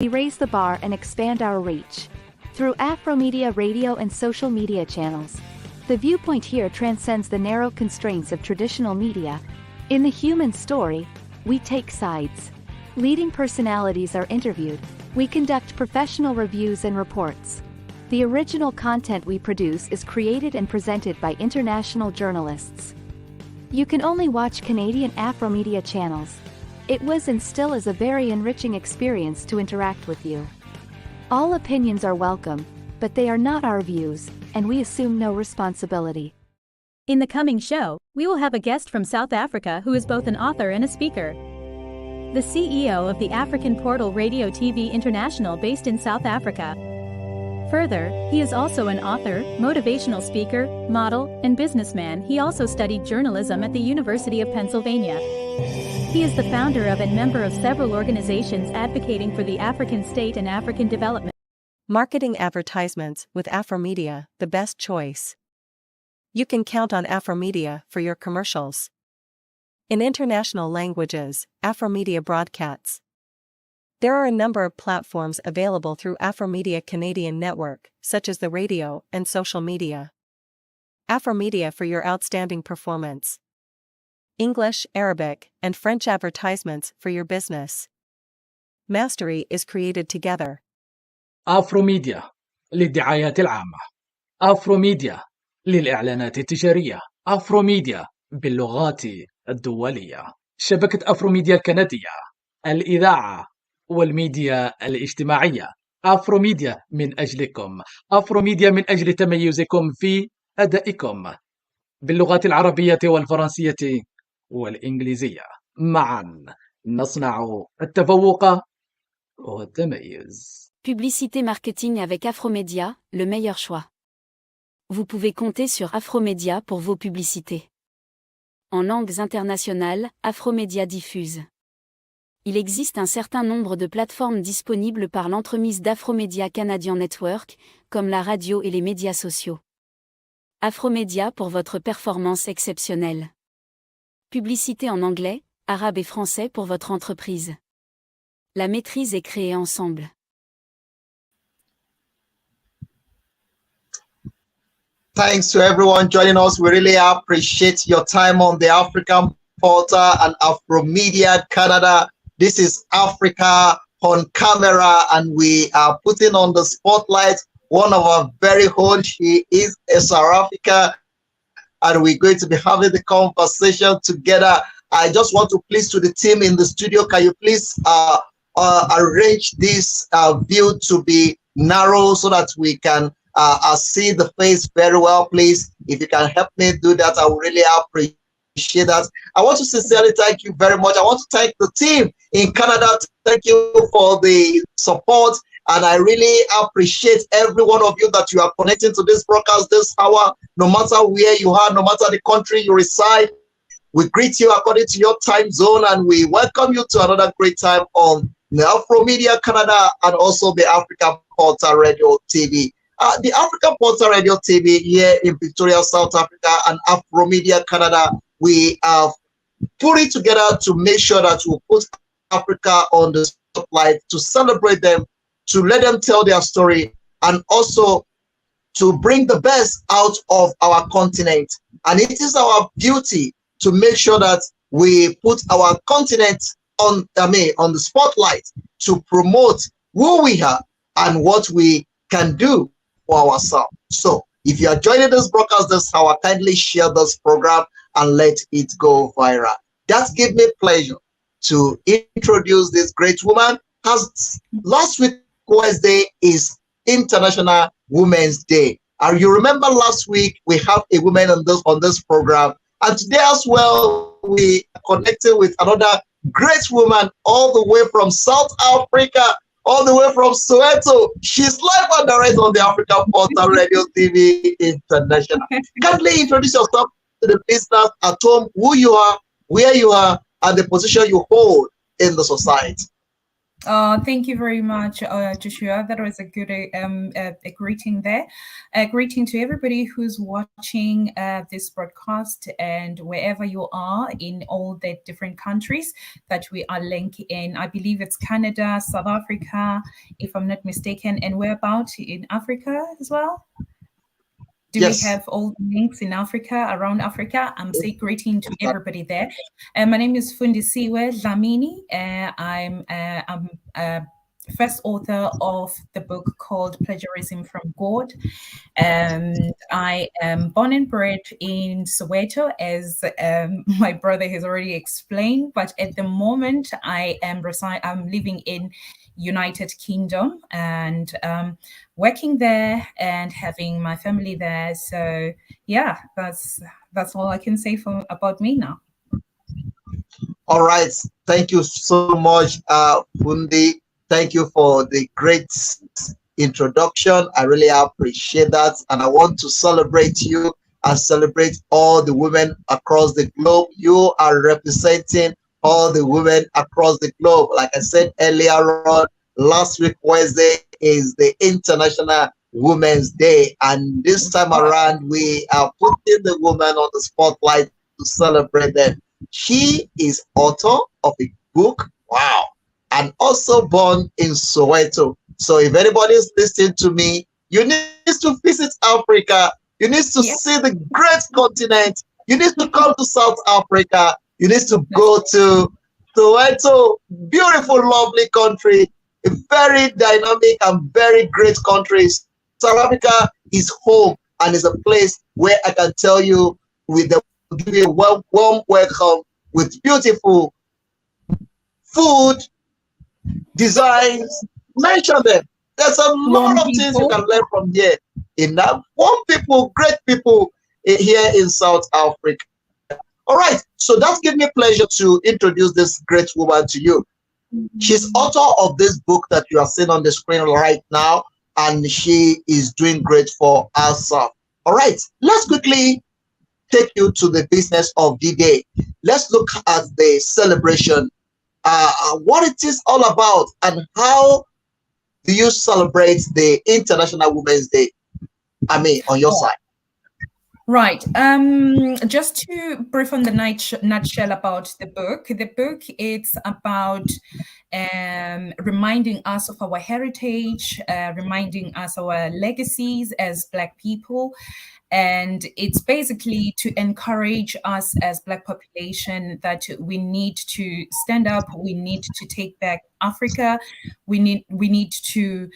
We raise the bar and expand our reach. Through Afromedia radio and social media channels. The viewpoint here transcends the narrow constraints of traditional media. In the human story, we take sides. Leading personalities are interviewed. We conduct professional reviews and reports. The original content we produce is created and presented by international journalists. You can only watch Canadian Afromedia channels. It was and still is a very enriching experience to interact with you. All opinions are welcome, but they are not our views, and we assume no responsibility. In the coming show, we will have a guest from South Africa who is both an author and a speaker. The CEO of the African Portal Radio TV International based in South Africa. Further, he is also an author, motivational speaker, model, and businessman. He also studied journalism at the University of Pennsylvania. He is the founder of and member of several organizations advocating for the African state and African development. Marketing advertisements with Afromedia, the best choice. You can count on Afromedia for your commercials. In international languages, Afromedia broadcasts. There are a number of platforms available through Afromedia Canadian Network, such as the radio and social media. Afromedia for your outstanding performance. English, Arabic, and French advertisements for your business. Mastery is created together. أفروميديا للدعايات العامة، أفروميديا للإعلانات التجارية، أفروميديا باللغات الدولية، شبكة أفروميديا الكندية، الإذاعة والميديا الاجتماعية، أفروميديا من أجلكم، أفروميديا من أجل تميزكم في أدائكم باللغات العربية والفرنسية والإنجليزية. معا نصنع التفوق والتميز. Publicité marketing avec Afromedia, le meilleur choix. Vous pouvez compter sur Afromedia pour vos publicités. En langues internationales, Afromedia diffuse. Il existe un certain nombre de plateformes disponibles par l'entremise d'Afromedia Canadian Network, comme la radio et les médias sociaux. Afromedia pour votre performance exceptionnelle. Publicité en anglais, arabe et français pour votre entreprise. La maîtrise est créée ensemble. Thanks to everyone joining us. We really appreciate your time on the African Portal and Afromedia Canada. This is Africa on Camera, and we are putting on the spotlight one of our very own. She is a South Africa, and we're going to be having the conversation together. I just want to please to the team in the studio, can you please arrange this view to be narrow so that we can see the face very well, please. If you can help me do that, I would really appreciate that. I want to sincerely thank you very much. I want to thank the team in Canada. Thank you for the support. And I really appreciate every one of you that you are connecting to this broadcast this hour, no matter where you are, no matter the country you reside. We greet you according to your time zone, and we welcome you to another great time on the Afromedia Canada and also the African Portal Radio TV. The African Portal Radio TV here in Victoria, South Africa, and Afromedia Canada, we have put it together to make sure that we put Africa on the spotlight, to celebrate them, to let them tell their story, and also to bring the best out of our continent. And it is our duty to make sure that we put our continent on the spotlight to promote who we are and what we can do for ourselves. So if you are joining this broadcast this hour, kindly share this program and let it go viral. That gives me pleasure to introduce this great woman. As last week Wednesday is International Women's Day, and you remember last week we have a woman on this program, and today as well we connected with another great woman all the way from South Africa, all the way from Soweto. She's live and direct on the African Portal Radio TV International. Kindly introduce yourself to the listeners at home, who you are, where you are, and the position you hold in the society. Thank you very much, Joshua. That was a good a greeting there. A greeting to everybody who's watching this broadcast and wherever you are in all the different countries that we are linked in. I believe it's Canada, South Africa, if I'm not mistaken, and we're about in Africa as well. Do we Yes. have all the links in Africa, around Africa? I'm saying greeting to everybody there. My name is Fundisiwe Dlamini. I'm first author of the book called Plagiarism from God. I am born and bred in Soweto, as my brother has already explained. But at the moment, I'm living in United Kingdom and working there and having my family there. So yeah, that's all I can say about me now. All right. Thank you so much, Fundi. Thank you for the great introduction. I really appreciate that. And I want to celebrate you and celebrate all the women across the globe. You are representing all the women across the globe. Like I said earlier on, last week, Wednesday, is the International Women's Day. And this time around, we are putting the woman on the spotlight to celebrate them. She is author of a book, wow, and also born in Soweto. So if anybody is listening to me, you need to visit Africa. You need to see the great continent. You need to come to South Africa. You need to go to Soweto, beautiful, lovely country, a very dynamic and very great country. South Africa is home and is a place where I can tell you with the give you a warm welcome with beautiful food, designs. Mention them. There's a lot of things you can learn from here. In that, warm people, great people here in South Africa. All right, so that gives me pleasure to introduce this great woman to you. She's author of this book that you are seeing on the screen right now, and she is doing great for herself. All right, let's quickly take you to the business of the day. Let's look at the celebration, what it is all about, and how do you celebrate the International Women's Day? I mean, on your side. Right. Just to brief on the nutshell about the book. The book it's about reminding us of our heritage, reminding us our legacies as Black people. And it's basically to encourage us as Black population that we need to stand up, we need to take back Africa, we need to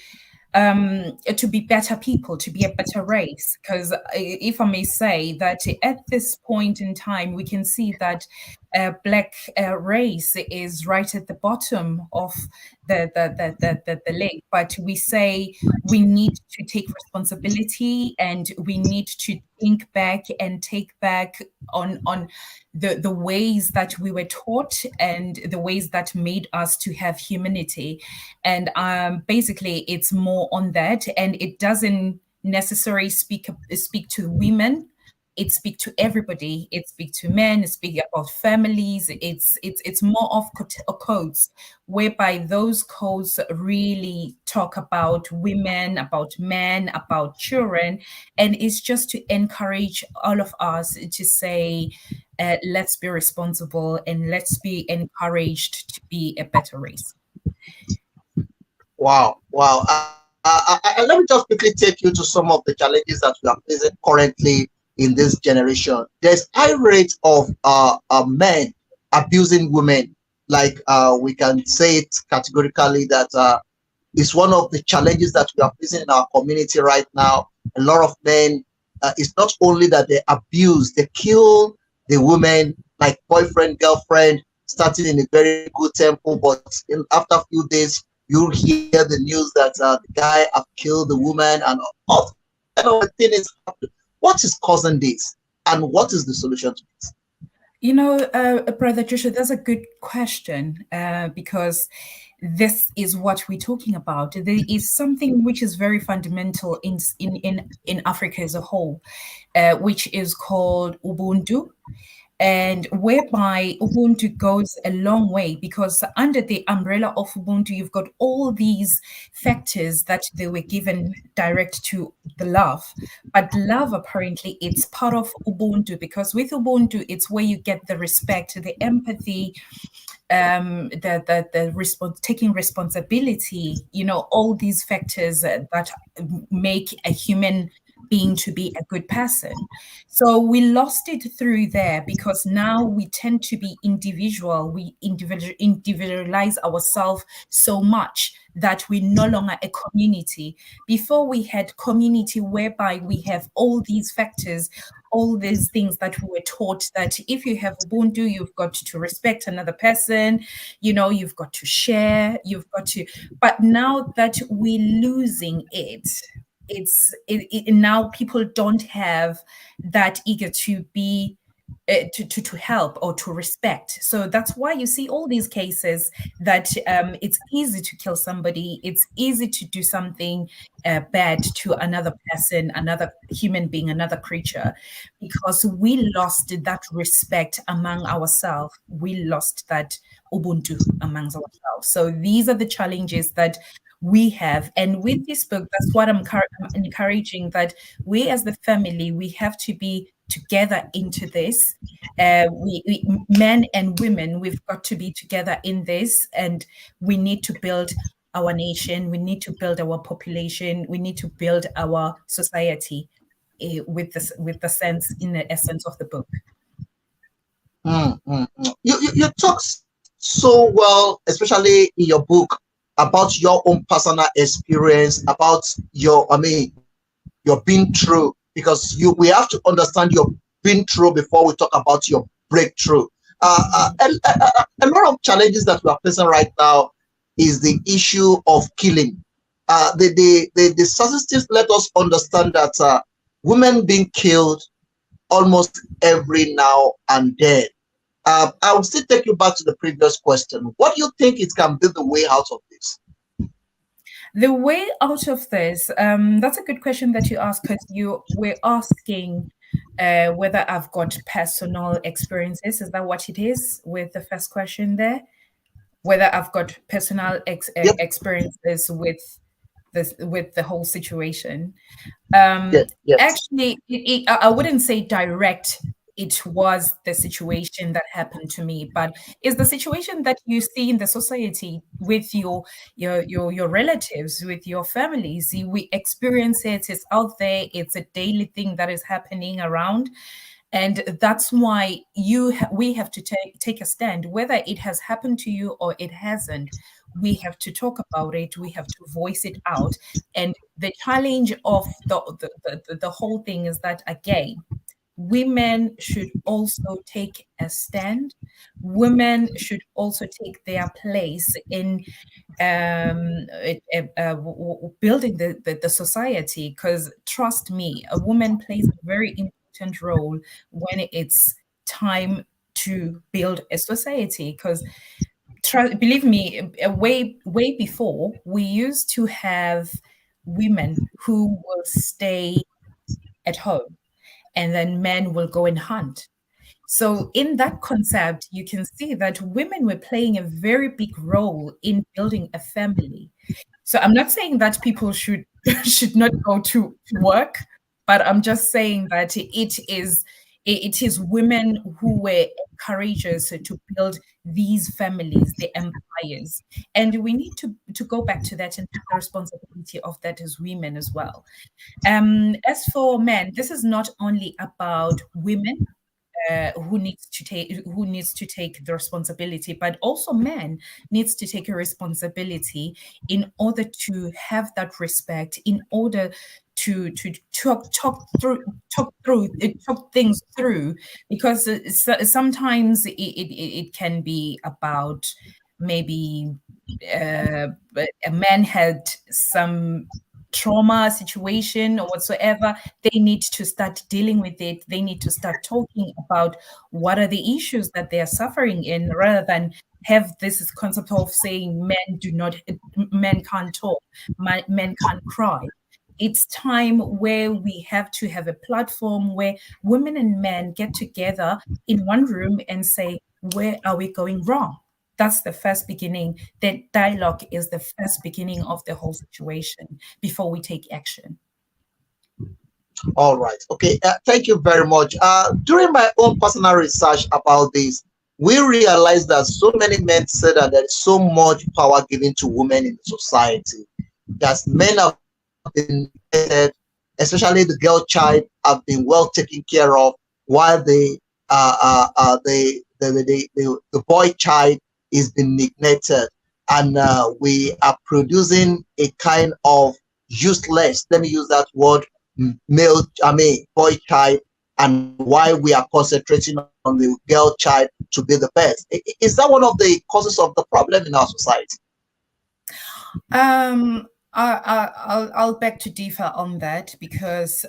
be better people, to be a better race. Because if I may say that at this point in time, we can see that Black race is right at the bottom of the lake. But we say we need to take responsibility and we need to think back and take back on the ways that we were taught and the ways that made us to have humanity. And basically it's more on that, and it doesn't necessarily speak to women. It speaks to everybody. It speaks to men. It speaks about families. It's more of codes, whereby those codes really talk about women, about men, about children, and it's just to encourage all of us to say, let's be responsible and let's be encouraged to be a better race. Wow. Let me just quickly take you to some of the challenges that we are facing currently in this generation. There's high rate of men abusing women. Like we can say it categorically that it's one of the challenges that we are facing in our community right now. A lot of men, it's not only that they abuse, they kill the women, like boyfriend, girlfriend, starting in a very good tempo, but after a few days, you'll hear the news that the guy have killed the woman, and all kind of thing is happening. What is causing this, and what is the solution to this? You know, Brother Joshua, that's a good question because this is what we're talking about. There is something which is very fundamental in Africa as a whole, which is called Ubuntu. and whereby Ubuntu goes a long way, because under the umbrella of Ubuntu, you've got all these factors that they were given direct to the love. But love, apparently, it's part of Ubuntu, because with Ubuntu, it's where you get the respect, the empathy, taking responsibility, all these factors that make a human being to be a good person. So we lost it through there, because now we tend to be individual. We individualize ourselves so much that we're no longer a community. Before, we had community whereby we have all these factors, all these things that we were taught, that if you have Ubuntu, you've got to respect another person, you've got to share, but now that we're losing it, now people don't have that eager to be to help or to respect. So that's why you see all these cases that it's easy to kill somebody, it's easy to do something bad to another person, another human being, another creature, because we lost that respect among ourselves. We lost that Ubuntu amongst ourselves. So these are the challenges that we have. And with this book, that's what I'm encouraging, that we as the family, we have to be together into this. We men and women, we've got to be together in this, and we need to build our nation, we need to build our population, we need to build our society with the sense, in the essence of the book. You talk so well, especially in your book, about your own personal experience, about your being through, because we have to understand your being through before we talk about your breakthrough. A lot of challenges that we are facing right now is the issue of killing. The statistics let us understand that women being killed almost every now and then. I will still take you back to the previous question. What do you think it can be the way out of this? The way out of this, that's a good question that you ask, because you were asking whether I've got personal experiences. Is that what it is with the first question there? Whether I've got personal experiences with the whole situation. Yes. Actually, I wouldn't say direct. It was the situation that happened to me, but it's the situation that you see in the society with your relatives, with your families. We experience it. It's out there. It's a daily thing that is happening around. And that's why we have to take a stand, whether it has happened to you or it hasn't. We have to talk about it. We have to voice it out. And the challenge of the whole thing is that, again, women should also take a stand. Women should also take their place in building the society, because trust me, a woman plays a very important role when it's time to build a society. Because believe me, way before, we used to have women who will stay at home, and then men will go and hunt. So in that concept, you can see that women were playing a very big role in building a family. So I'm not saying that people should not go to work, but I'm just saying that it is women who were courageous to build these families, the empires. And we need to go back to that and take the responsibility of that as women as well. As for men, this is not only about women who needs to take the responsibility, but also men needs to take a responsibility in order to have that respect, in order to talk things through, because sometimes it can be about maybe a man had some trauma situation or whatsoever. They need to start dealing with it. They need to start talking about what are the issues that they are suffering in, rather than have this concept of saying men can't talk, men can't cry. It's time where we have to have a platform where women and men get together in one room and say, where are we going wrong? That's the first beginning. The dialogue is the first beginning of the whole situation before we take action. All right. Okay. Thank you very much. During my own personal research about this, we realized that so many men say that there is so much power given to women in society, that men have been, especially the girl child, have been well taken care of, while the boy child is being neglected, and we are producing a kind of useless, let me use that word, boy child, and why we are concentrating on the girl child to be the best. Is that one of the causes of the problem in our society? I'll beg to differ on that, because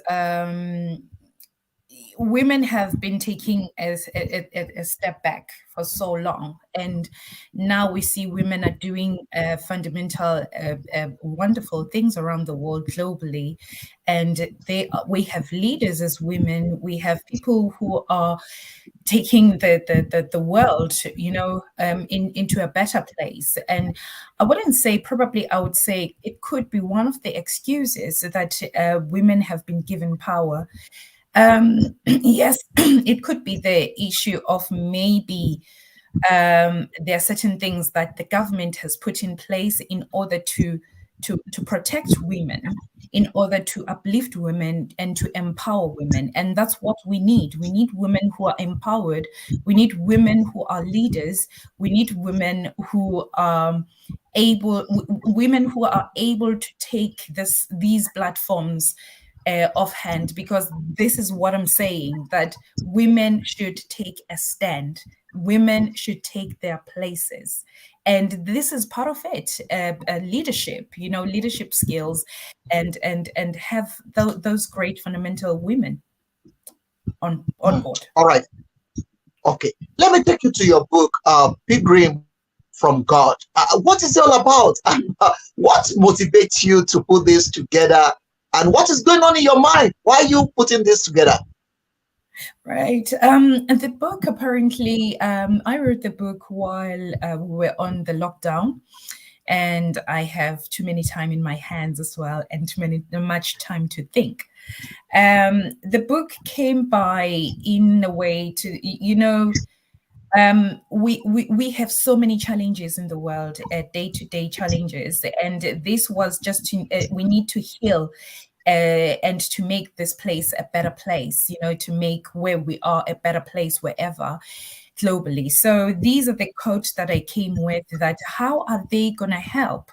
women have been taking a step back for so long, and now we see women are doing fundamental, wonderful things around the world globally, and we have leaders as women. We have people who are taking the world, into a better place. And I wouldn't say, probably I would say it could be one of the excuses that women have been given power. Yes, it could be the issue of maybe there are certain things that the government has put in place in order to protect women, in order to uplift women and to empower women. And that's what we need. We need women who are empowered. We need women who are leaders. We need women who are women who are able to take these platforms offhand, because this is what I'm saying, that women should take a stand. Women should take their places. And this is part of it, leadership, leadership skills, and have those great fundamental women on board. All right. Okay. Let me take you to your book, Pilgrim from God. What is it all about? And what motivates you to put this together? And what is going on in your mind? Why are you putting this together? Right. And the book, apparently, I wrote the book while we were on the lockdown, and I have too many time in my hands as well, and much time to think. The book came by in a way to, we have so many challenges in the world, day-to-day challenges, and this was just we need to heal and to make this place a better place, to make where we are a better place wherever globally. So these are the quotes that I came with, that how are they going to help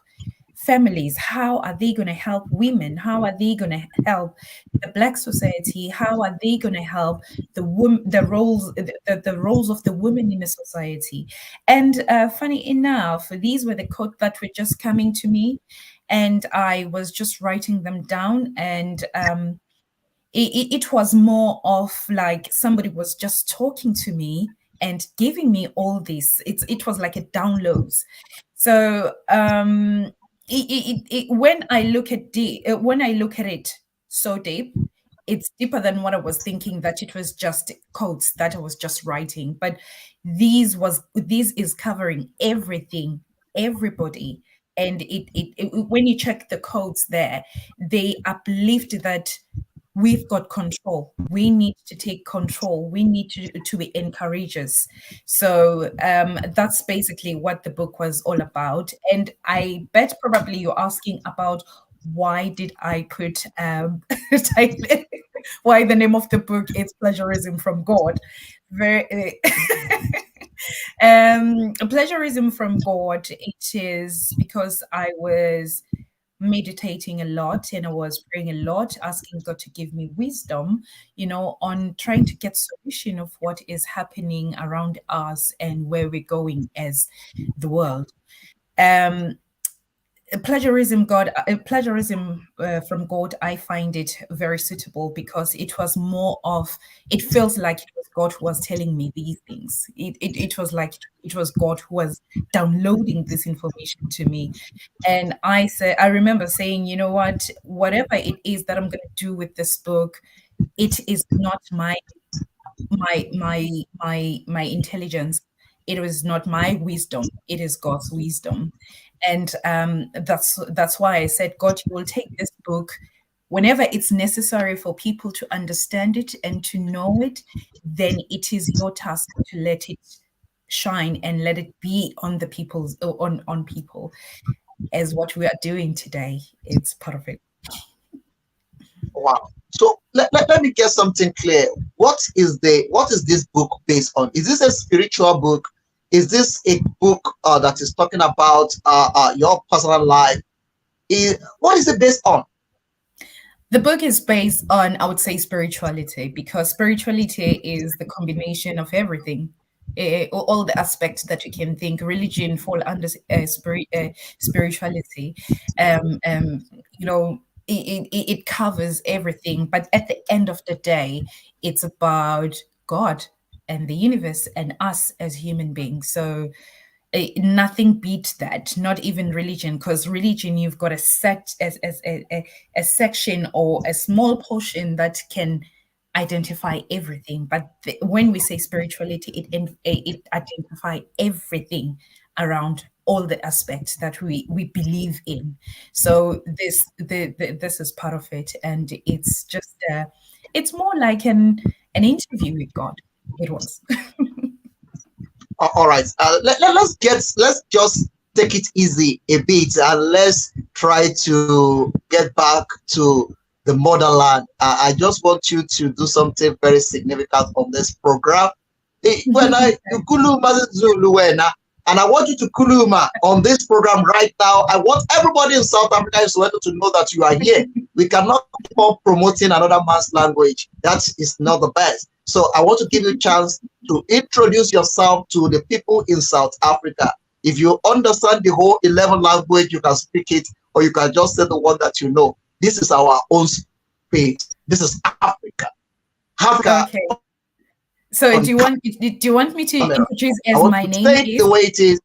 families? How are they going to help women? How are they going to help the Black society? How are they going to help the roles of the women in the society? And funny enough, these were the quotes that were just coming to me, and I was just writing them down. And it was more of like somebody was just talking to me and giving me all this. It was like a download. So when I look at it so deep, it's deeper than what I was thinking, that it was just quotes that I was just writing. But this is covering everything, everybody. And when you check the codes there, they uplift that we've got control. We need to take control. We need to be encouragers. So that's basically what the book was all about. And I bet probably you're asking about why did I put why the name of the book is Plagiarism from God. Very Plagiarism from God. It is because I was meditating a lot, and I was praying a lot, asking God to give me wisdom, on trying to get solution of what is happening around us and where we're going as the world. plagiarism from God, I find it very suitable because it was more of, it feels like it was God who was telling me these things. It was like it was God who was downloading this information to me. And I remember saying, you know what, whatever it is that I'm going to do with this book, it is not my intelligence. It was not my wisdom. It is God's wisdom. And that's why I said, God, you will take this book whenever it's necessary for people to understand it and to know it, then it is your task to let it shine and let it be on the people's on people, as what we are doing today. It's part of it. Wow. So let me get something clear. What is this book based on? Is this a spiritual book? Is this a book that is talking about your personal life? What is it based on? The book is based on, I would say, spirituality, because spirituality is the combination of everything. All the aspects that you can think. Religion fall under spirituality. You know, it covers everything, but at the end of the day, it's about God and the universe and us as human beings. So nothing beats that, not even religion, because religion, you've got a set as a section or a small portion that can identify everything. But when we say spirituality, it identifies everything around all the aspects that we believe in. So this is part of it, and it's just it's more like an interview with God. It was. All right. Let's just take it easy a bit, and let's try to get back to the motherland. I just want you to do something very significant on this program. When and I want you to kuluma on this program right now. I want everybody in South Africa to know that you are here. We cannot keep on promoting another man's language. That is not the best. So I want to give you a chance to introduce yourself to the people in South Africa. If you understand the whole 11 language, you can speak it, or you can just say the one that you know. This is our own space. This is Africa. Africa. Okay. So do you want me to introduce as my name is? The way it is.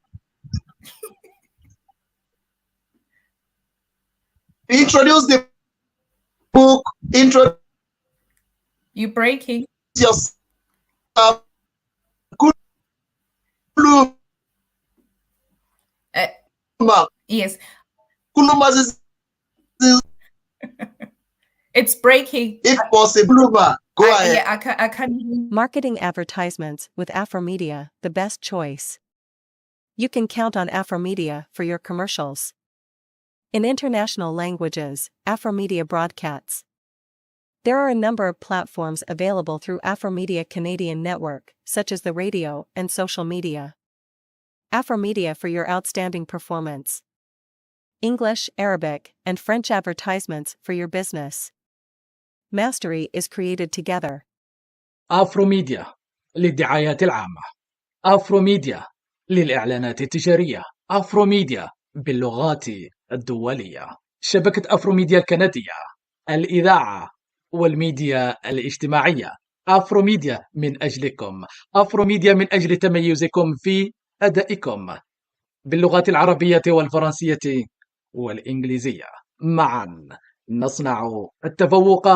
Introduce the book. You breaking yourself. Yes. It's breaking. If possible, go ahead. Yeah, I can't. Marketing advertisements with Afromedia, the best choice. You can count on Afromedia for your commercials. In international languages, Afromedia broadcasts. There are a number of platforms available through Afromedia Canadian network, such as the radio and social media. Afromedia for your outstanding performance. English, Arabic, and French advertisements for your business. Mastery is created together. أفروميديا للدعايات العامة. أفروميديا للإعلانات التجارية. أفروميديا باللغات الدولية. شبكة أفروميديا الكندية. الإذاعة والميديا الاجتماعية. أفروميديا من أجلكم. أفروميديا من أجل تميزكم في أدائكم باللغات العربية والفرنسية والإنجليزية. معا نصنع التفوق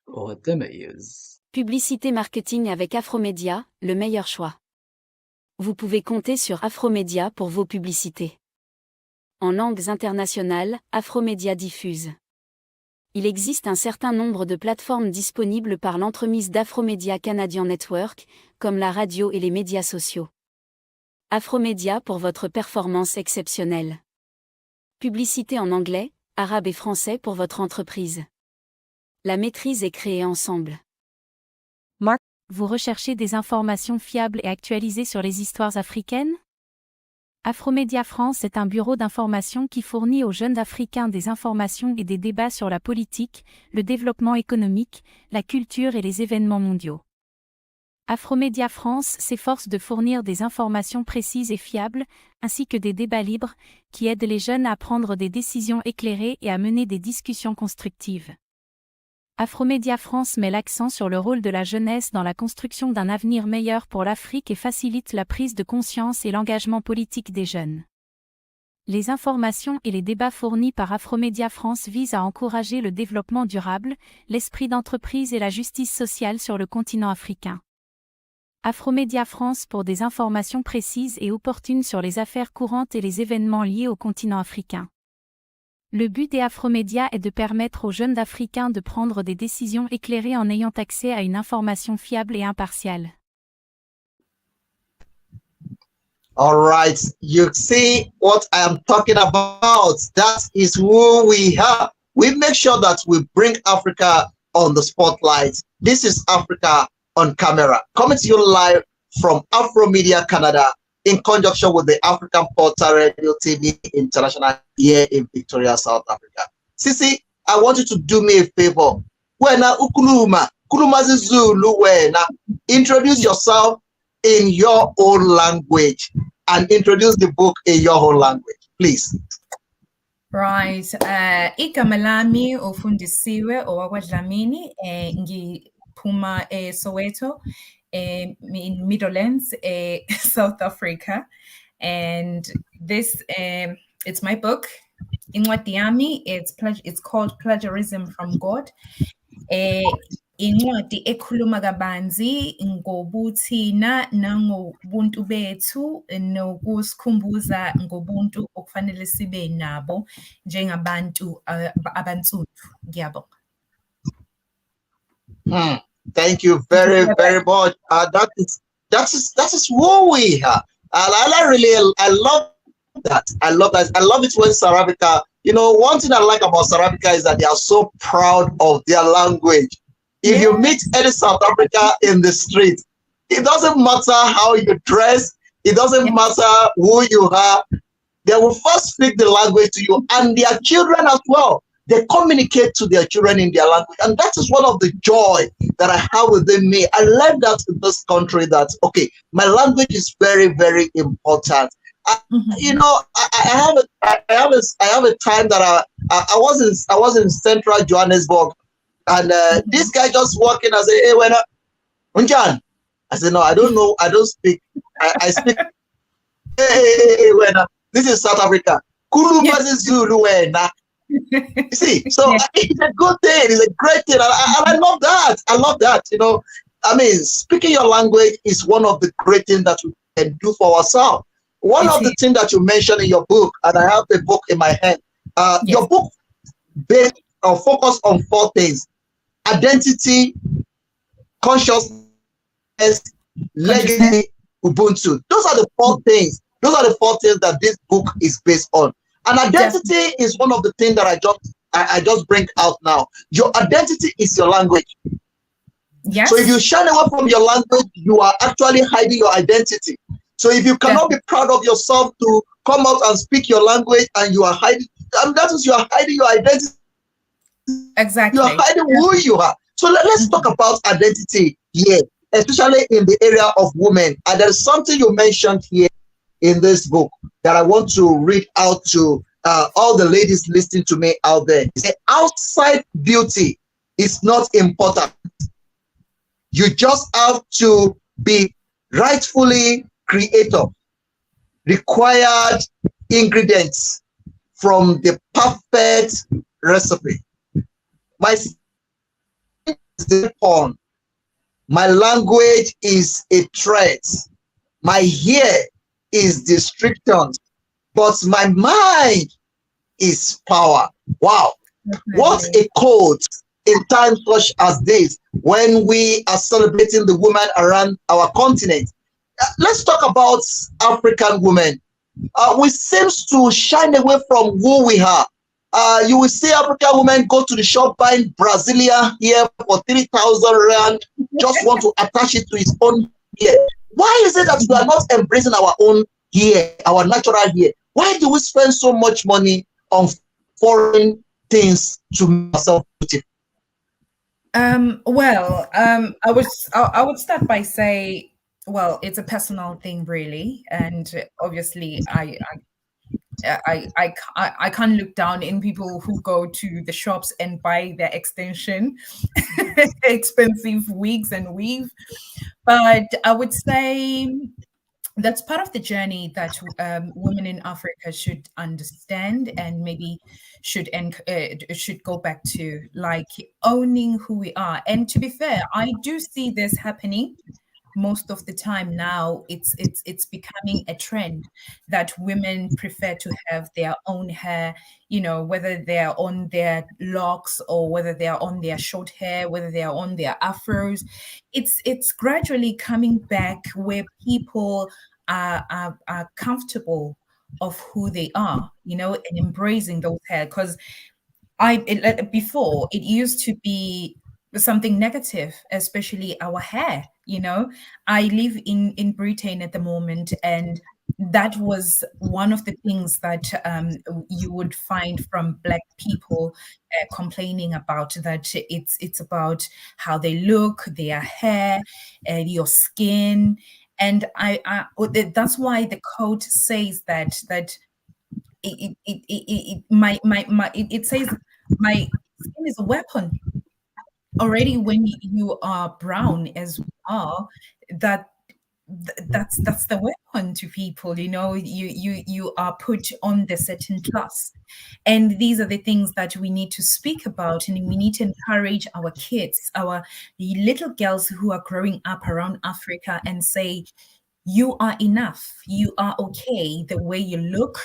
والتميز. Publicité marketing avec Afromedia, le meilleur choix. Vous pouvez compter sur Afromedia pour vos publicités. En langues internationales, Afromedia diffuse. Il existe un certain nombre de plateformes disponibles par l'entremise d'Afromedia Canadian Network, comme la radio et les médias sociaux. Afromedia pour votre performance exceptionnelle. Publicité en anglais, arabe et français pour votre entreprise. La maîtrise est créée ensemble. Vous recherchez des informations fiables et actualisées sur les histoires africaines? Afromedia France est un bureau d'information qui fournit aux jeunes Africains des informations et des débats sur la politique, le développement économique, la culture et les événements mondiaux. Afromédia France s'efforce de fournir des informations précises et fiables, ainsi que des débats libres, qui aident les jeunes à prendre des décisions éclairées et à mener des discussions constructives. Afromédia France met l'accent sur le rôle de la jeunesse dans la construction d'un avenir meilleur pour l'Afrique et facilite la prise de conscience et l'engagement politique des jeunes. Les informations et les débats fournis par Afromédia France visent à encourager le développement durable, l'esprit d'entreprise et la justice sociale sur le continent africain. Afromédia France pour des informations précises et opportunes sur les affaires courantes et les événements liés au continent africain. Le but des Afromédia est de permettre aux jeunes Africains de prendre des décisions éclairées en ayant accès à une information fiable et impartiale. All right, you see what I am talking about. That is who we are. We make sure that we bring Africa on the spotlight. This is Africa on Camera, coming to you live from Afromedia Canada in conjunction with the African Portal Radio TV International here in Victoria, South Africa. Sisi, I want you to do me a favor. Wena ukuluma, kulumazi Zulu wena. Introduce yourself in your own language and introduce the book in your own language, please. Right. Igama lami ufundisiwe owakwaDlamini ngiphuma Soweto in Midlands, South Africa, and this it's my book. Incwadi yami, it's called Plagiarism from God. Incwadi ekhuluma kabanzi ngobuthina nangobuntu bethu nokusikhumbuza ngobuntu okufanele sibe nabo njengabantu abansundu. Ngiyabonga. Thank you very much. That is who we are. I love that. I love it when South Africa, you know, one thing I like about South Africa is that they are so proud of their language. If you meet any South Africa in the street, it doesn't matter how you dress, it doesn't matter who you are, they will first speak the language to you, and their children as well. They communicate to their children in their language, and that is one of the joy that I have within me. I learned that in this country that, okay, my language is very, very important. You know, I have a time that I was in central Johannesburg, and this guy just walked in and said, "Hey, when Unjan," I said, "No, I don't know. I don't speak. I speak." Hey, when this is South Africa. Kulumazi Zulu wena. You see, so it's a good thing. It's a great thing, and I love that. I love that. You know, I mean, speaking your language is one of the great things that we can do for ourselves. One of the things that you mentioned in your book, and I have the book in my hand. Your book based or focus on 4 things: identity, consciousness, legacy, Ubuntu. Those are the 4 things. Those are the 4 things that this book is based on. And identity is one of the things that I just bring out now. Your identity is your language. Yes. So if you shun away from your language, you are actually hiding your identity. So if you cannot be proud of yourself to come out and speak your language, and you are hiding, that is, you are hiding your identity. Exactly. You are hiding who you are. So let's talk about identity here, especially in the area of women. And there is something you mentioned here in this book that I want to read out to all the ladies listening to me out there. The outside beauty is not important. You just have to be rightfully creator. Required ingredients from the perfect recipe. My language is a threat. My hair is distractions, but my mind is power. Wow. What a quote in times such as this, when we are celebrating the women around our continent. Let's talk about African women. We seem to shine away from who we are. You will see African women go to the shop buying Brazilian hair for 3,000 rand, just want to attach it to his own hair. Why is it that we are not embracing our own hair, our natural hair? Why do we spend so much money on foreign things to make ourselves beautiful? I would start by say, well, it's a personal thing, really, and obviously, I can't look down in people who go to the shops and buy their extension, expensive wigs and weave. But I would say that's part of the journey that women in Africa should understand and maybe should go back to, like owning who we are. And to be fair, I do see this happening most of the time now. It's becoming a trend that women prefer to have their own hair, whether they're on their locks or whether they are on their short hair, whether they are on their afros. It's gradually coming back where people are comfortable of who they are, and embracing those hair. Because before it used to be something negative, especially our hair. I live in Britain at the moment, and that was one of the things that you would find from Black people complaining about, that it's about how they look, their hair, your skin. And that's why the code says that it says my skin is a weapon. Already when you are brown as we are, that that's the weapon to people. You are put on the certain class, and these are the things that we need to speak about, and we need to encourage our kids, our little girls who are growing up around Africa, and say, you are enough, you are okay the way you look.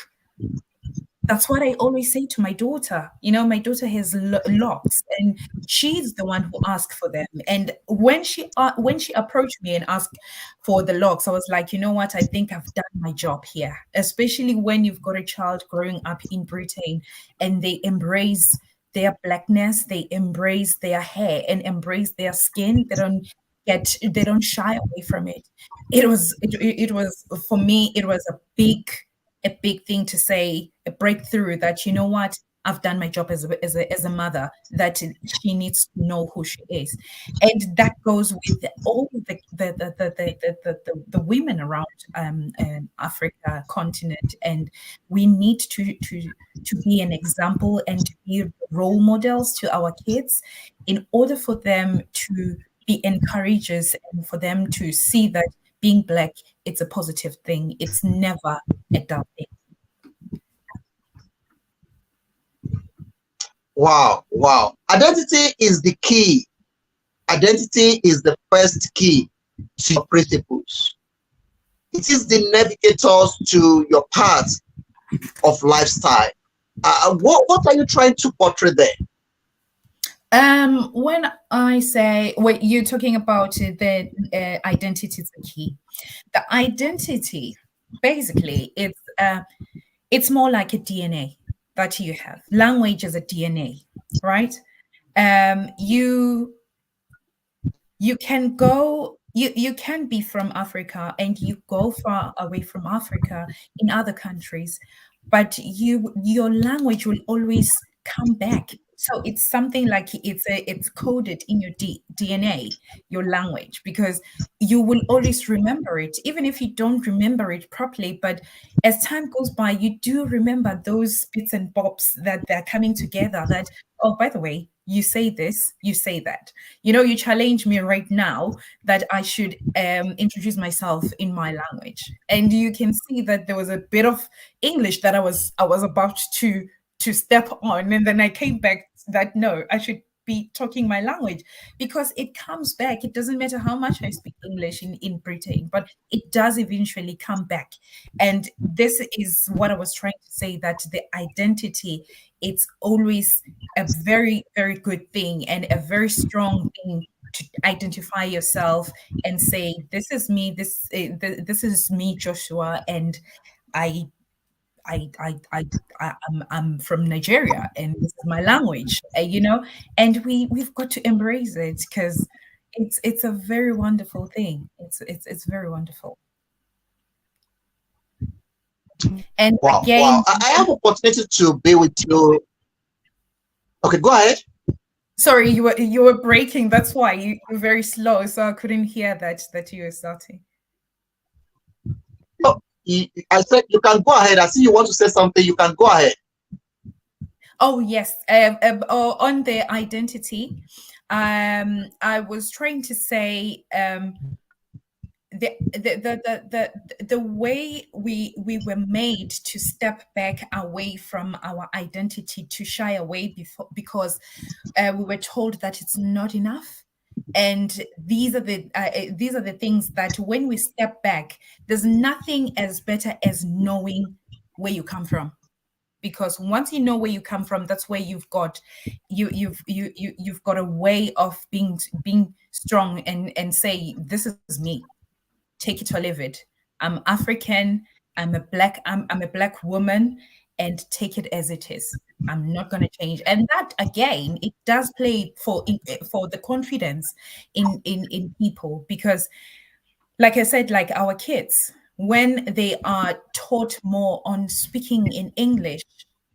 That's what I always say to my daughter. My daughter has locks, and she's the one who asked for them. And when she approached me and asked for the locks, I was like, you know what? I think I've done my job here. Especially when you've got a child growing up in Britain, and they embrace their Blackness, they embrace their hair, and embrace their skin. They don't shy away from it. It was for me. It was a big thing to say, a breakthrough, that, you know what, I've done my job as a mother, that she needs to know who she is. And that goes with all the women around Africa continent. And we need to be an example and to be role models to our kids, in order for them to be encouragers, and for them to see that being Black, it's a positive thing. It's never a dull thing. Wow. Identity is the key. Identity is the first key to your principles. It is the navigators to your path of lifestyle. What are you trying to portray there? When I say, wait, you're talking about the identity is the key. The identity, basically, it's more like a DNA that you have. Language is a DNA, right? You can go. You can be from Africa, and you go far away from Africa in other countries, but your language will always come back. So it's something like it's coded in your DNA, your language, because you will always remember it, even if you don't remember it properly. But as time goes by, you do remember those bits and bobs that they're coming together. That, oh, by the way, you say this, you say that. You challenge me right now that I should introduce myself in my language, and you can see that there was a bit of English that I was about to step on, and then I came back that no, I should be talking my language, because it comes back. It doesn't matter how much I speak English in Britain, but it does eventually come back. And this is what I was trying to say, that the identity, it's always a very, very good thing, and a very strong thing to identify yourself and say, this is me, this is me, Joshua, and I'm from Nigeria, and this is my language, and we've got to embrace it, because it's a very wonderful thing. It's very wonderful. And Wow. again, I have opportunity to be with you. Okay, go ahead. Sorry, you were breaking. That's why you're very slow, so I couldn't hear that you were starting. Oh, I said you can go ahead. I see you want to say something. You can go ahead. Oh yes, on the identity, I was trying to say the way we were made to step back away from our identity, to shy away because we were told that it's not enough. And these are the things that when we step back, there's nothing as better as knowing where you come from, because once you know where you come from, that's where you've got you've got a way of being strong and say, this is me, take it or leave it. I'm African, I'm a black woman, and take it as it is. I'm not going to change. And that again, it does play for the confidence in people, because like I said, like our kids, when they are taught more on speaking in English,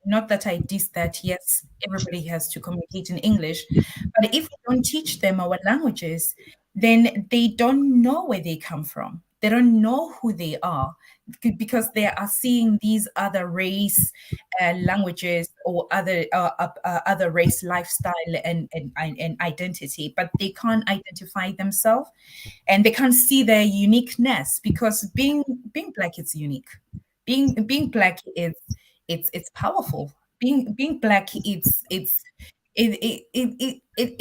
not that I diss that, yes, everybody has to communicate in English, but if we don't teach them our languages, then they don't know where they come from. They don't know who they are, because they are seeing these other race languages, or other race lifestyle and identity, but they can't identify themselves, and they can't see their uniqueness, because being black is unique. Being black is it's powerful. Being black, it's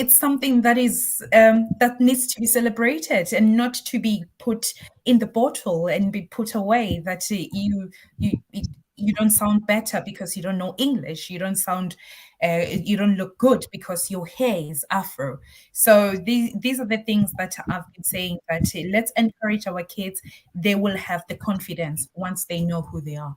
something that is that needs to be celebrated, and not to be put in the bottle and be put away, that you don't sound better because you don't know English. You don't look good because your hair is Afro. So these are the things that I've been saying, that let's encourage our kids. They will have the confidence once they know who they are.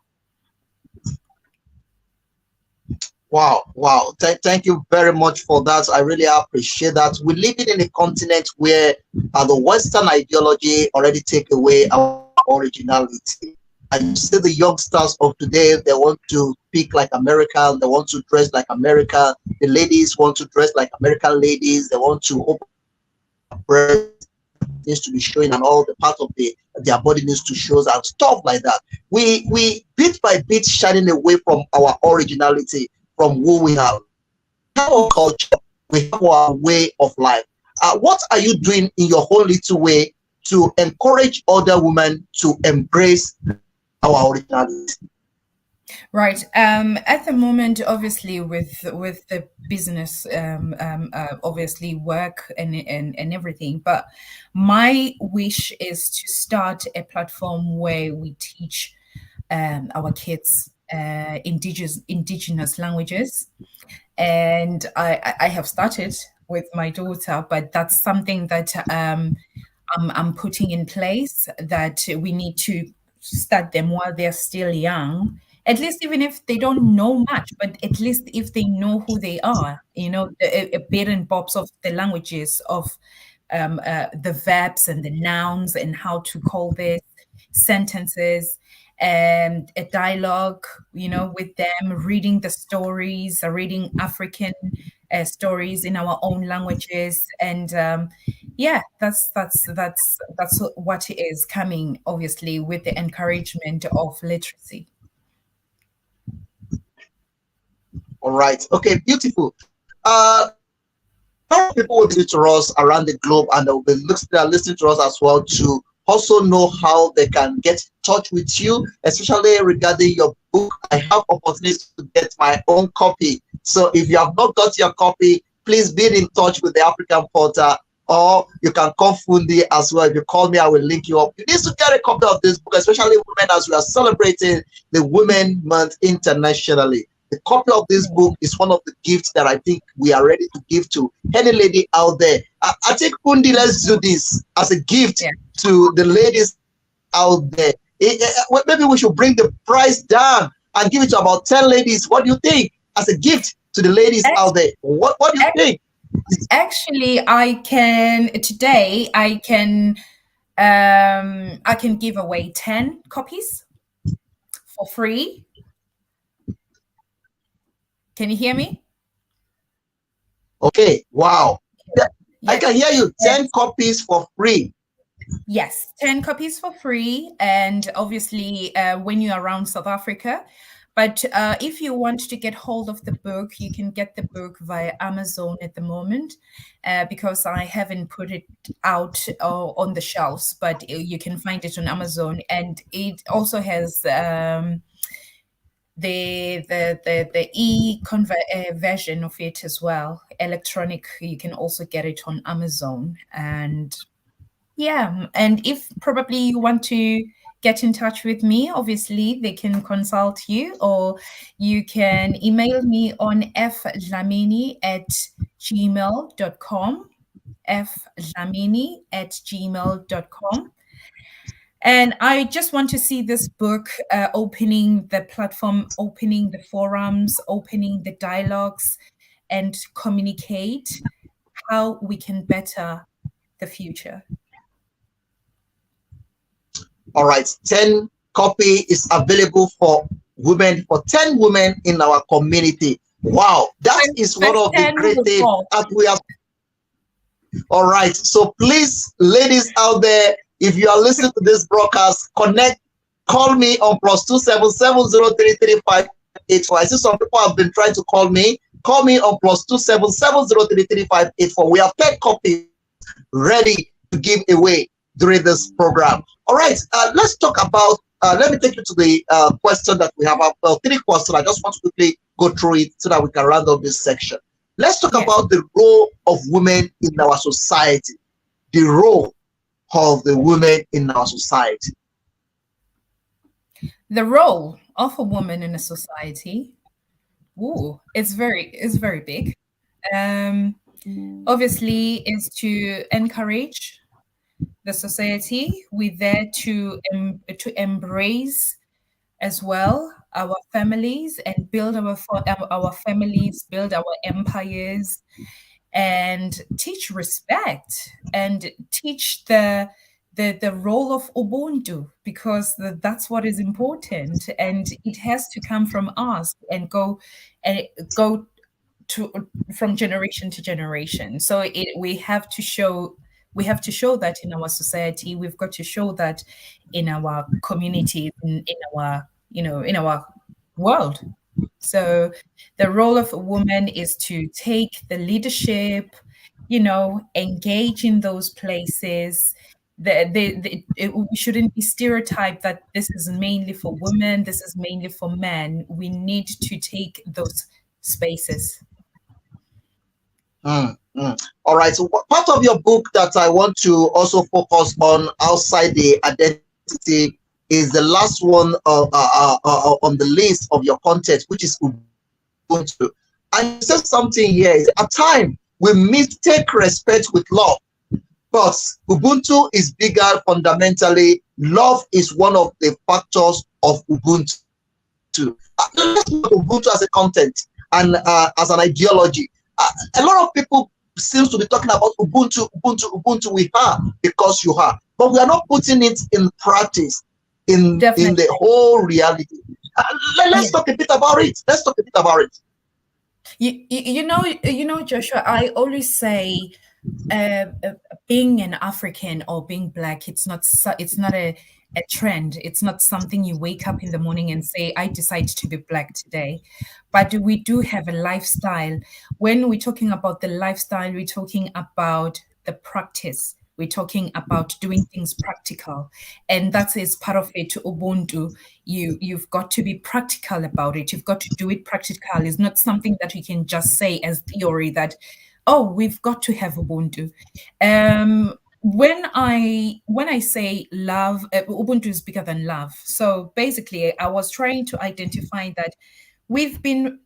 Wow, wow. Thank you very much for that. I really appreciate that. We live in a continent where the Western ideology already take away our originality. And you see the youngsters of today, they want to speak like American, they want to dress like American. The ladies want to dress like American ladies, they want to open breast needs to be showing, and all the part of their body needs to show, and stuff like that. We bit by bit shining away from our originality, from who we have. We have our culture, we have our way of life. What are you doing in your whole little way to encourage other women to embrace our originality? Right. At the moment, obviously, with the business, obviously work and everything. But my wish is to start a platform where we teach our kids indigenous languages, and I have started with my daughter, but that's something that I'm putting in place, that we need to start them while they're still young. At least, even if they don't know much, but at least if they know who they are, a bit and bobs of the languages, of the verbs and the nouns, and how to call this sentences, and a dialogue, with them, reading the stories, reading African stories in our own languages. And yeah, that's what it is coming, obviously, with the encouragement of literacy. All right. Okay, beautiful. People will listen to us around the globe, and they'll be listening to us as well, to also know how they can get in touch with you, especially regarding your book. I have opportunity to get my own copy. So if you have not got your copy, please be in touch with the African Porter, or you can call Fundi as well. If you call me, I will link you up. You need to get a copy of this book, especially women, as we are celebrating the Women Month internationally. The copy of this book is one of the gifts that I think we are ready to give to any lady out there. I think, Fundi, let's do this as a gift to the ladies out there. Maybe we should bring the price down and give it to about 10 ladies. What do you think? As a gift to the ladies out there. What do you think? Actually, I can give away 10 copies for free. Can you hear me? Okay, wow. I can hear you. 10 copies for free. Yes, 10 copies for free. And obviously, when you're around South Africa. But if you want to get hold of the book, you can get the book via Amazon at the moment, because I haven't put it out on the shelves, but you can find it on Amazon. And it also has the version of it as well, electronic. You can also get it on Amazon. And yeah, and if probably you want to get in touch with me, obviously they can consult you, or you can email me on fdlamini@gmail.com, fdlamini@gmail.com. And I just want to see this book opening the platform, opening the forums, opening the dialogues, and communicate how we can better the future. All right, 10 copy is available for women, for 10 women in our community. Wow, that is one of the great things that we have. All right, so please, ladies out there, if you are listening to this broadcast, call me on +277033584. I see some people have been trying to call me. Call me on +277033584. We have 10 copies ready to give away during this program. All right, let's talk about, let me take you to the question that we have. 3 questions. I just want to quickly go through it so that we can round up this section. Let's talk about the role of women in our society. The role of the women in our society. The role of a woman in a society, it's very big. Obviously, is to encourage the society. We're there to embrace as well our families and build our families, build our empires, and teach respect and teach the role of Ubuntu, because that's what is important, and it has to come from us and go to from generation to generation. So we have to show that in our society. We've got to show that in our community, in our in our world. So the role of a woman is to take the leadership, engage in those places. We shouldn't be stereotyped that this is mainly for women, this is mainly for men. We need to take those spaces. All right, so part of your book that I want to also focus on outside the identity is the last one on the list of your content, which is Ubuntu. And you said something here. At times, we mistake respect with love, but Ubuntu is bigger. Fundamentally, love is one of the factors of Ubuntu. Let's look at Ubuntu as a content and as an ideology. A lot of people seems to be talking about Ubuntu. We are because you are, but we are not putting it in practice in the whole reality. Let's talk a bit about it. You know, Joshua, I always say being an African or being Black, it's not a trend. It's not something you wake up in the morning and say, I decide to be Black today. But we do have a lifestyle. When we're talking about the lifestyle, we're talking about the practice. We're talking about doing things practical. And that is part of it, Ubuntu. You've got to be practical about it. You've got to do it practical. It's not something that you can just say as theory that, oh, we've got to have Ubuntu. When I say love, Ubuntu is bigger than love. So basically, I was trying to identify that we've been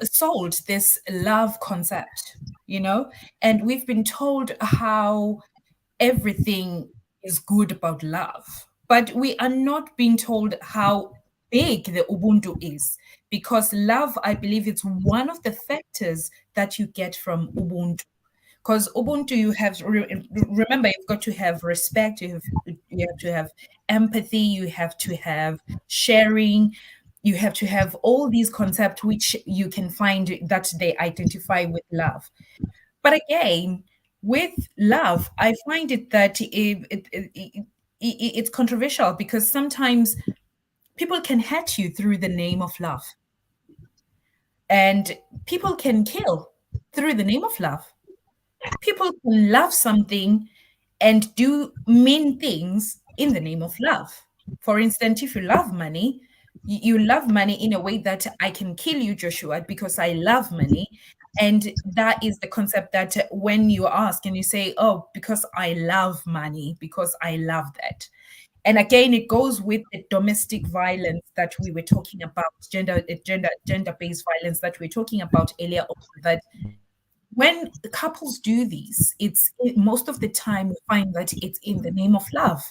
sold this love concept, and we've been told how everything is good about love, but we are not being told how big the Ubuntu is, because love, I believe, it's one of the factors that you get from Ubuntu. Because Ubuntu, you have, remember, you've got to have respect, you have to have empathy, you have to have sharing, You have to have all these concepts which you can find that they identify with love. But again, with love, I find it that it's controversial because sometimes people can hurt you through the name of love, and people can kill through the name of love. People can love something and do mean things in the name of love. For instance, if you love money, you love money in a way that I can kill you, Joshua, because I love money. And that is the concept that when you ask and you say, oh, because I love money, because I love that. And again, it goes with the domestic violence that we were talking about, gender-based violence that we were talking about earlier on, that when couples do these, most of the time we find that it's in the name of love.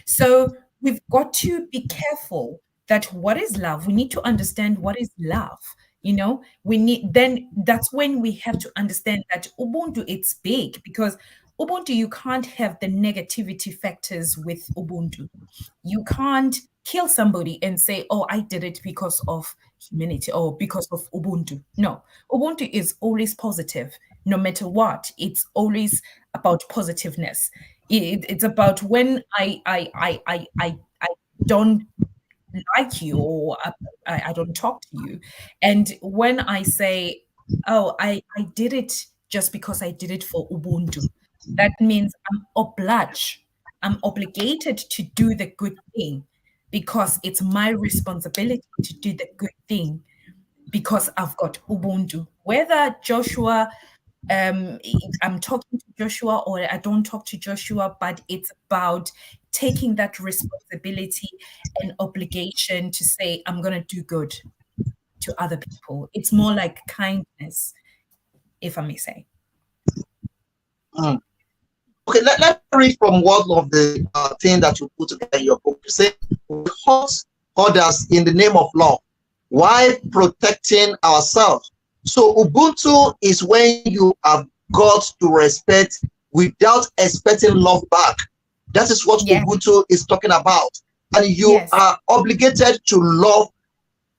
So we've got to be careful that what is love. We need to understand what is love. That's when we have to understand that Ubuntu, it's big, because Ubuntu, you can't have the negativity factors with Ubuntu. You can't kill somebody and say, oh, I did it because of humanity or because of Ubuntu. No, Ubuntu is always positive. No matter what, it's always about positiveness. It's about when I don't like you, or I don't talk to you, and when I say, oh, I did it just because I did it for Ubuntu, that means I'm obliged, I'm obligated to do the good thing because it's my responsibility to do the good thing because I've got Ubuntu. Whether Joshua, I'm talking to Joshua or I don't talk to Joshua, but it's about taking that responsibility and obligation to say, I'm going to do good to other people. It's more like kindness, if I may say. Okay, let me read from one of the things that you put together in your book. You say, we hurt others in the name of love while protecting ourselves. So Ubuntu is when you have got to respect without expecting love back. That is what Ubuntu is talking about. And you are obligated to love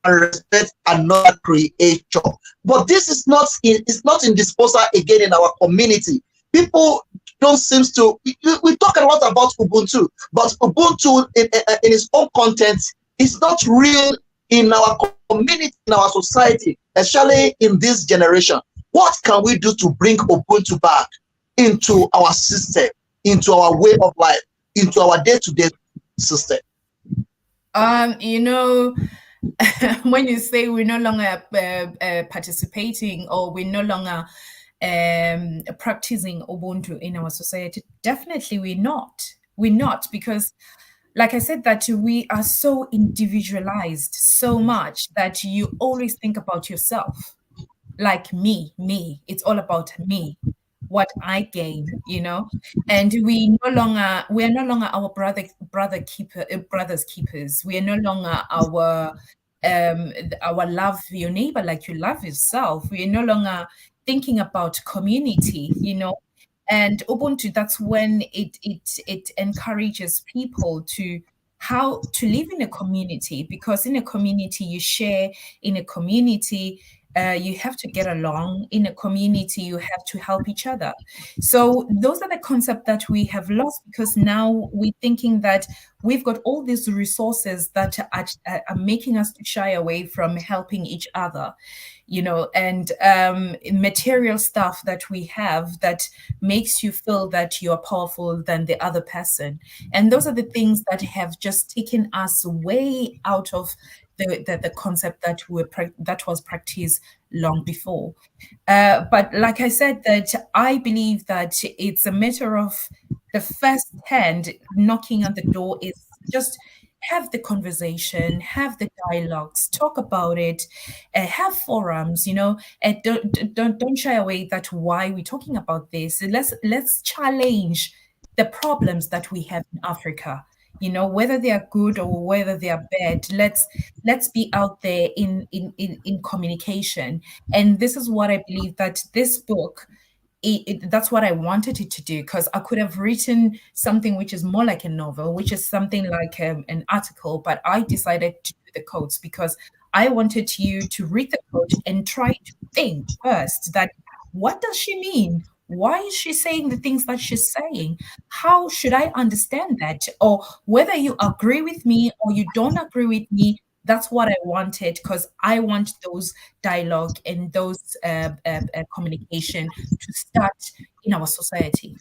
and respect another creature. But this is not it's not in disposal again in our community. People don't seem to, we talk a lot about Ubuntu, but Ubuntu in its own content is not real in our community, in our society, especially in this generation. What can we do to bring Ubuntu back into our system, into our way of life, into our day-to-day system? When you say we're no longer participating, or we're no longer practicing Ubuntu in our society, definitely we're not, because like I said, that we are so individualized so much that you always think about yourself, like me, it's all about me, what I gain, and we're no longer our brothers keepers. We are no longer our love your neighbor like you love yourself. We are no longer thinking about community, and Ubuntu, that's when it encourages people to how to live in a community, because in a community you share, in a community you have to get along, in a community you have to help each other. So those are the concepts that we have lost, because now we're thinking that we've got all these resources that are making us to shy away from helping each other, and material stuff that we have that makes you feel that you're powerful than the other person. And those are the things that have just taken us way out of the concept that was practiced long before. But like I said, that I believe that it's a matter of the first hand knocking on the door is just have the conversation, have the dialogues, talk about it, have forums, and don't shy away that why we're talking about this. Let's challenge the problems that we have in Africa, whether they are good or whether they are bad. Let's be out there in communication. And this is what I believe, that this book that's what I wanted it to do, because I could have written something which is more like a novel, which is something like an article, but I decided to do the quotes because I wanted you to read the quote and try to think first that what does she mean? Why is she saying the things that she's saying? How should I understand that? Or whether you agree with me or you don't agree with me, that's what I wanted, because I want those dialogue and those communication to start in our society.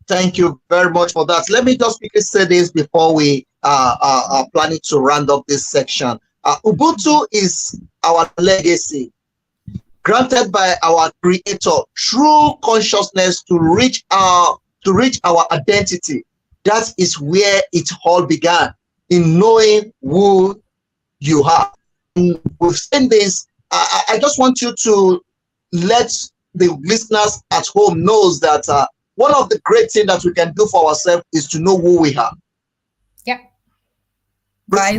Thank you very much for that. Let me just quickly say this before we are planning to round up this section. Ubuntu is our legacy, granted by our creator, true consciousness to reach our identity. That is where it all began, in knowing who you are. And we've seen this. I just want you to let the listeners at home knows that one of the great things that we can do for ourselves is to know who we are. Yeah.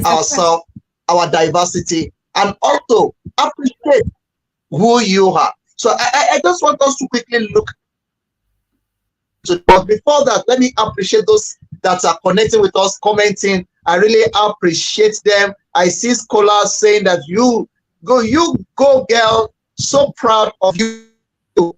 Ourselves, our diversity, and also appreciate who you are. So I just want us to quickly look. But before that, let me appreciate those that are connecting with us, commenting. I really appreciate them. I see scholars saying that you go girl, so proud of you,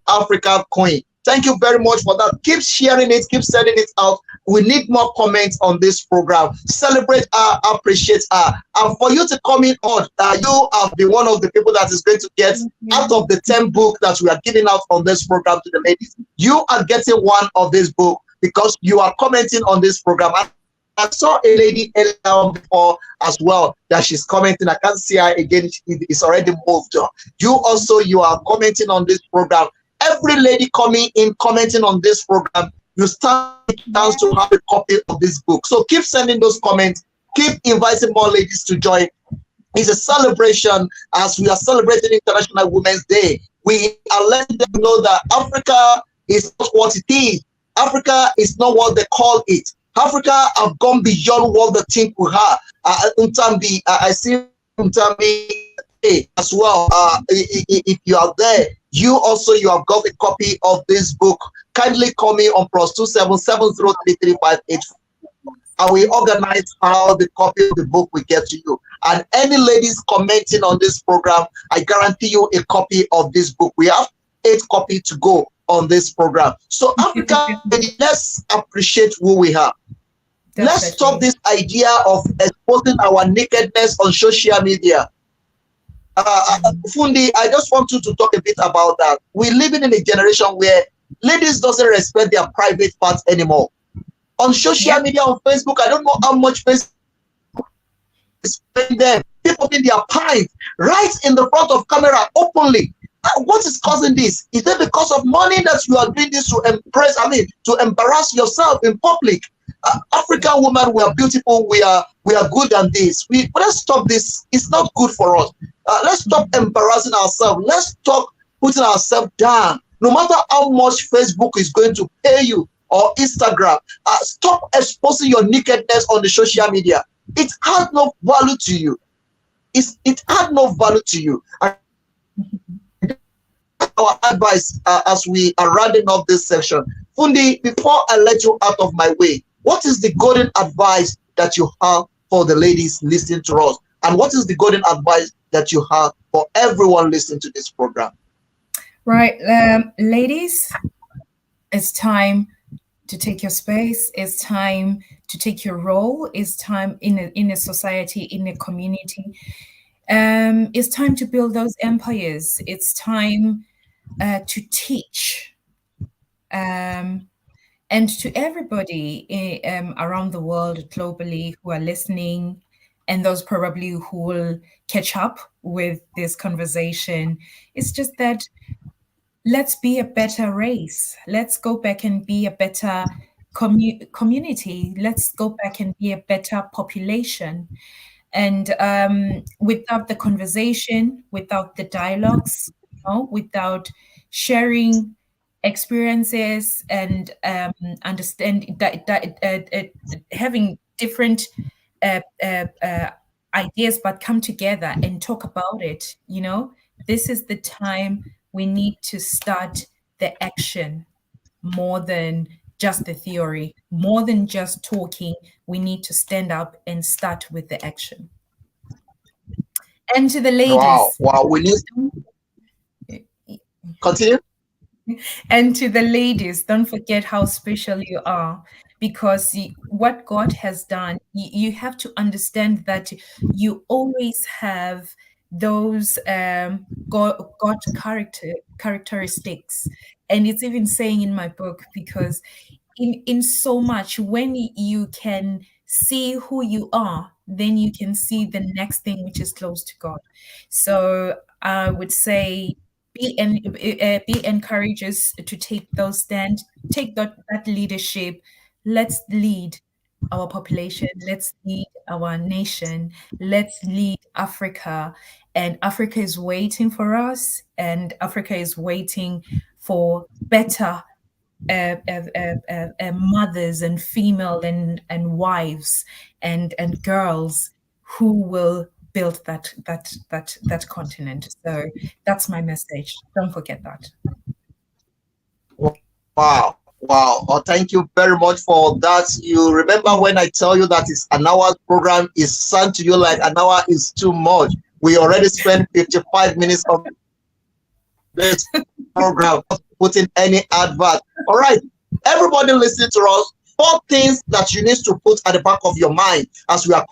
Africa Queen. Thank you very much for that. Keep sharing it, keep sending it out. We need more comments on this program. Celebrate her, appreciate her. And for you to come in on, you have been one of the people that is going to get out of the 10 books that we are giving out on this program to the ladies. You are getting one of this book because you are commenting on this program. I saw a lady earlier before as well that she's commenting. I can't see her again. It's already moved. You are commenting on this program. Every lady coming in, commenting on this program, you start a chance to have a copy of this book. So keep sending those comments. Keep inviting more ladies to join. It's a celebration as we are celebrating International Women's Day. We are letting them know that Africa is not what it is. Africa is not what they call it. Africa have gone beyond what they think we are. Untambi, I see Untambi as well. If you are there, you have got a copy of this book. Kindly call me on +277033584. And we organize how the copy of the book will get to you. And any ladies commenting on this program, I guarantee you a copy of this book. We have 8 copies to go on this program. So Africa, let's appreciate who we are. Let's stop this idea of exposing our nakedness on social media. Fundi, I just want you to talk a bit about that. We're living in a generation where ladies doesn't respect their private parts anymore. On social media, on Facebook, I don't know how much Facebook is spending them. People in their pints right in the front of camera openly. What is causing this? Is it because of money that you are doing this to to embarrass yourself in public? African women, we are beautiful, we are good than this. Let's stop this. It's not good for us. Let's stop embarrassing ourselves. Let's stop putting ourselves down. No matter how much Facebook is going to pay you or Instagram, stop exposing your nakedness on the social media. It has no value to you. It had no value to you. Our advice as we are rounding up this section. Fundi, before I let you out of my way, what is the golden advice that you have for the ladies listening to us? And what is the golden advice that you have for everyone listening to this program? Right, ladies, it's time to take your space. It's time to take your role. It's time in a society, in a community. It's time to build those empires. It's time to teach. And to everybody around the world, globally, who are listening, and those probably who will catch up with this conversation, it's just that let's be a better race. Let's go back and be a better community. Let's go back and be a better population. And without the conversation, without the dialogues, without sharing experiences and understand that having different ideas, but come together and talk about it, this is the time we need to start the action more than just the theory, more than just talking. We need to stand up and start with the action. And to the ladies. Wow. We need continue. And to the ladies, don't forget how special you are, because what God has done, you have to understand that you always have those God characteristics. And it's even saying in my book, because in so much, when you can see who you are, then you can see the next thing which is close to God. So I would say be encouraged to take those stands, take that leadership. Let's lead our population, let's lead our nation, let's lead Africa. And Africa is waiting for us, and Africa is waiting for better mothers and female and wives and girls who will build that continent. So that's my message. Don't forget that. Wow. Oh, thank you very much for that. You remember when I tell you that it's an hour program, is sound to you like an hour is too much. We already spent 55 minutes of this program putting any advert. All right, everybody listening to us, 4 things that you need to put at the back of your mind as we are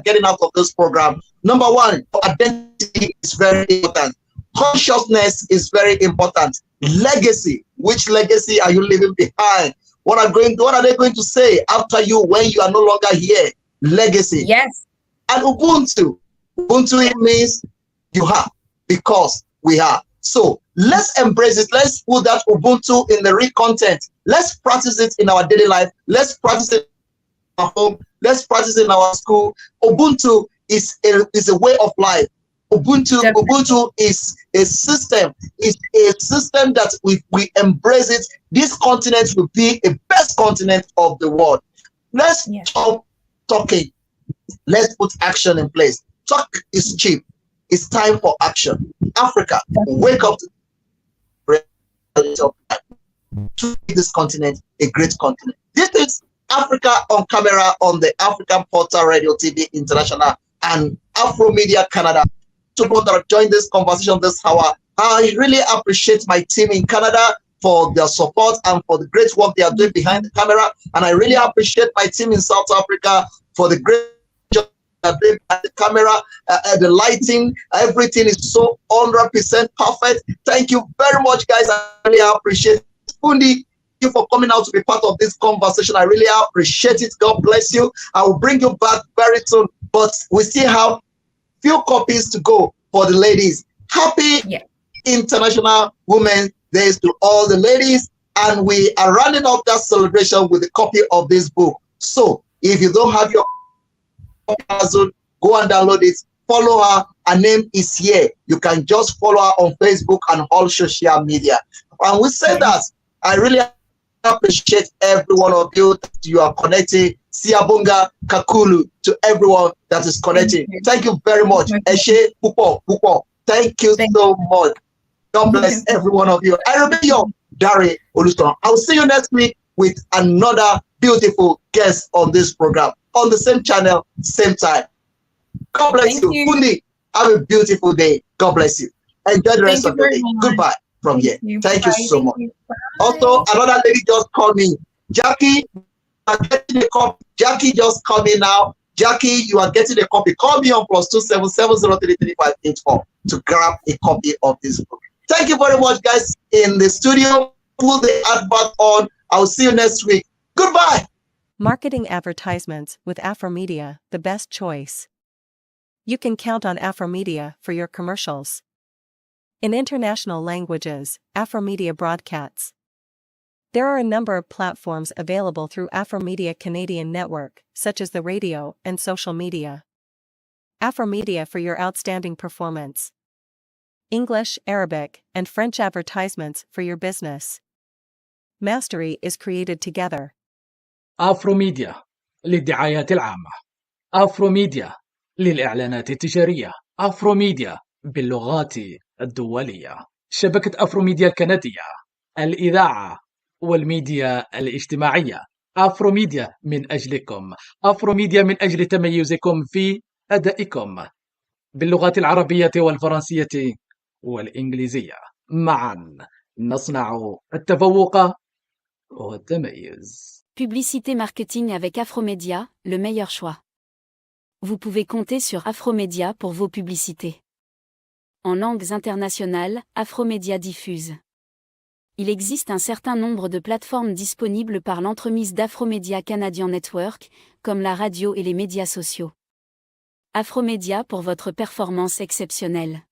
getting out of this program. Number 1, identity is very important. Consciousness is very important. Legacy. Which legacy are you leaving behind? What are they going to say after you when you are no longer here? Legacy. Yes. And Ubuntu. Ubuntu, it means you have, because we are. So let's embrace it. Let's put that Ubuntu in the real content. Let's practice it in our daily life. Let's practice it in our home. Let's practice it in our school. Ubuntu is a way of life. Ubuntu is a system. It's a system that we embrace it. This continent will be a best continent of the world. Let's stop talking. Let's put action in place. Talk is cheap. It's time for action. Africa, wake up to make this continent a great continent. This is Africa on Camera on the African Portal Radio TV International and Afro Media Canada. To people that have joined this conversation this hour, I really appreciate my team in Canada for their support and for the great work they are doing behind the camera. And I really appreciate my team in South Africa for the great job they are doing behind the camera, the lighting, everything is so 100% perfect. Thank you very much, guys. I really appreciate it. Fundi, thank you for coming out to be part of this conversation. I really appreciate it. God bless you. I will bring you back very soon, but we still have few copies to go for the ladies. Happy International Women's Day to all the ladies, and we are running up that celebration with a copy of this book. So if you don't have your copy, go and download it. Follow her. Her name is here. You can just follow her on Facebook and all social media. And we say that I really appreciate every one of you that you are connecting. Siabunga Kakulu to everyone that is connecting. Thank you very much. Eshe Pupo. Thank you so much. God bless every one of you. I remember you, Dari OLUSAN. I'll see you next week with another beautiful guest on this program on the same channel, same time. God bless you. Fundi, have a beautiful day. God bless you. Enjoy the rest of the day. Goodbye from here. Thank you so much. Also, another lady just called me. Jackie, getting a copy. Jackie just called me now. Jackie, you are getting a copy. Call me on +277033584 to grab a copy of this book. Thank you very much, guys. In the studio, pull the advert on. I'll see you next week. Goodbye. Marketing advertisements with Afromedia, the best choice. You can count on Afromedia for your commercials. In international languages, Afromedia broadcasts. There are a number of platforms available through Afromedia Canadian network, such as the radio and social media. Afromedia for your outstanding performance. English, Arabic, and French advertisements for your business. Mastery is created together. أفروميديا للدعايات العامة. أفروميديا للإعلانات التجارية. أفروميديا باللغات الدولية. شبكة أفروميديا الكندية، الإذاعة والميديا الاجتماعية. أفروميديا من أجلكم، أفروميديا من أجل تميزكم في أدائكم باللغات العربية والفرنسية والإنجليزية. معا نصنع التفوق والتميز. Publicité marketing avec Afromédia, le meilleur choix. Vous pouvez compter sur Afromédia pour vos publicités. En langues internationales, Afromédia diffuse. Il existe un certain nombre de plateformes disponibles par l'entremise d'Afromédia Canadian Network, comme la radio et les médias sociaux. Afromédia pour votre performance exceptionnelle.